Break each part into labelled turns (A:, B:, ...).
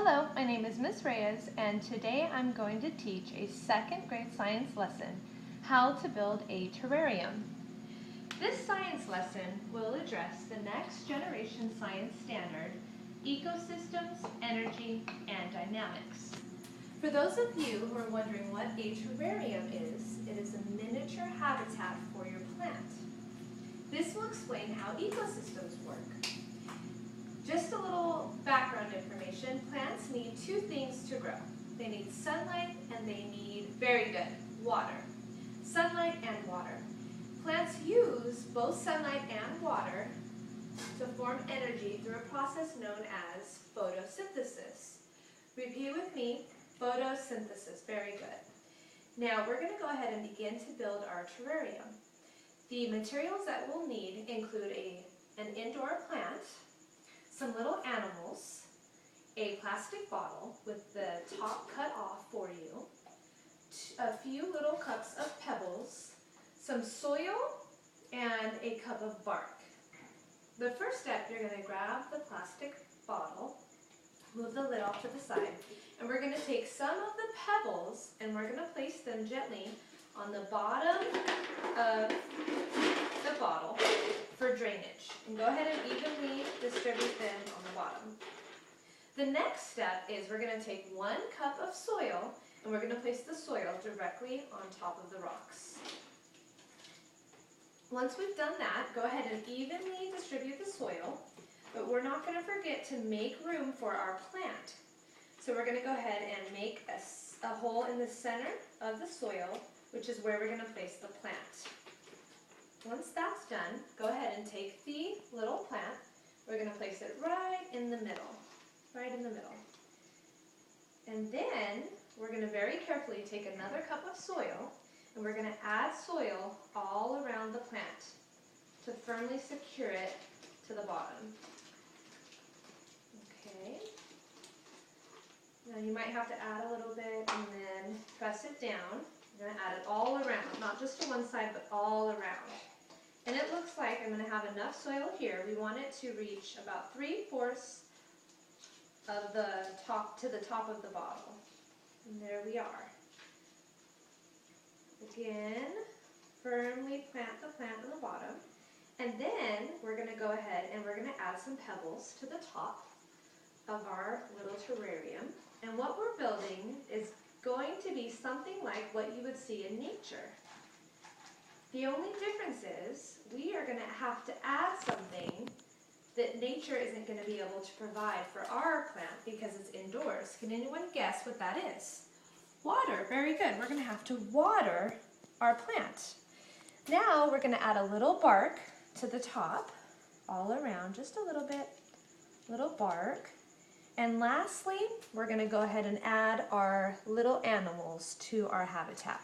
A: Hello, my name is Miss Reyes, and today I'm going to teach a second grade science lesson, How to Build a Terrarium. This science lesson will address the next generation science standard, ecosystems, energy, and dynamics. For those of you who are wondering what a terrarium is, it is a miniature habitat for your plant. This will explain how ecosystems work. Just a little background information, plants need two things to grow. They need sunlight and they need, very good, water. Sunlight and water. Plants use both sunlight and water to form energy through a process known as photosynthesis. Repeat with me, photosynthesis, very good. Now we're going to go ahead and begin to build our terrarium. The materials that we'll need include an indoor plant, some little animals, a plastic bottle with the top cut off for you, a few little cups of pebbles, some soil, and a cup of bark. The first step, you're going to grab the plastic bottle, move the lid off to the side, and we're going to take some of the pebbles and we're going to place them gently on the bottom of the bottle for drainage. And go ahead and evenly distribute them on the bottom. The next step is we're going to take 1 cup of soil and we're going to place the soil directly on top of the rocks. Once we've done that, go ahead and evenly distribute the soil, but we're not going to forget to make room for our plant. So we're going to go ahead and make a hole in the center of the soil, which is where we're going to place the plant. Once that's done, go ahead and take the little plant. We're going to place it right in the middle. And then we're going to very carefully take another cup of soil and we're going to add soil all around the plant to firmly secure it to the bottom. Okay. Now you might have to add a little bit and then press it down. You're going to add it all around, not just to one side, but all around. And it looks like I'm going to have enough soil here. We want it to reach about 3/4 of the top to the top of the bottle. And there we are. Again, firmly plant the plant on the bottom. And then we're going to go ahead and we're going to add some pebbles to the top of our little terrarium. And what we're building is going to be something like what you would see in nature. The only difference is we are going to have to add something that nature isn't going to be able to provide for our plant because it's indoors. Can anyone guess what that is? Water. Very good. We're going to have to water our plant. Now we're going to add a little bark to the top, all around, just a little bit, little bark. And lastly, we're going to go ahead and add our little animals to our habitat.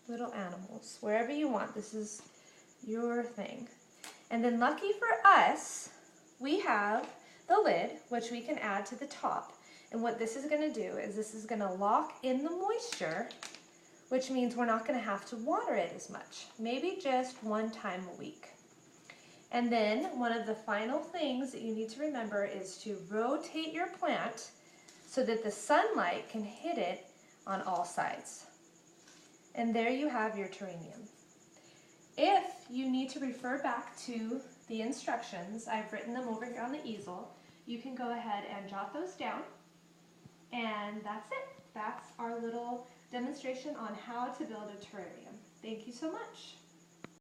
A: Little animals, wherever you want. This is your thing. And then lucky for us, we have the lid, which we can add to the top. And what this is going to do is this is going to lock in the moisture, which means we're not going to have to water it as much. Maybe just 1 time a week. And then one of the final things that you need to remember is to rotate your plant so that the sunlight can hit it on all sides. And there you have your terrarium. If you need to refer back to the instructions, I've written them over here on the easel, you can go ahead and jot those down. And that's it. That's our little demonstration on how to build a terrarium. Thank you so much.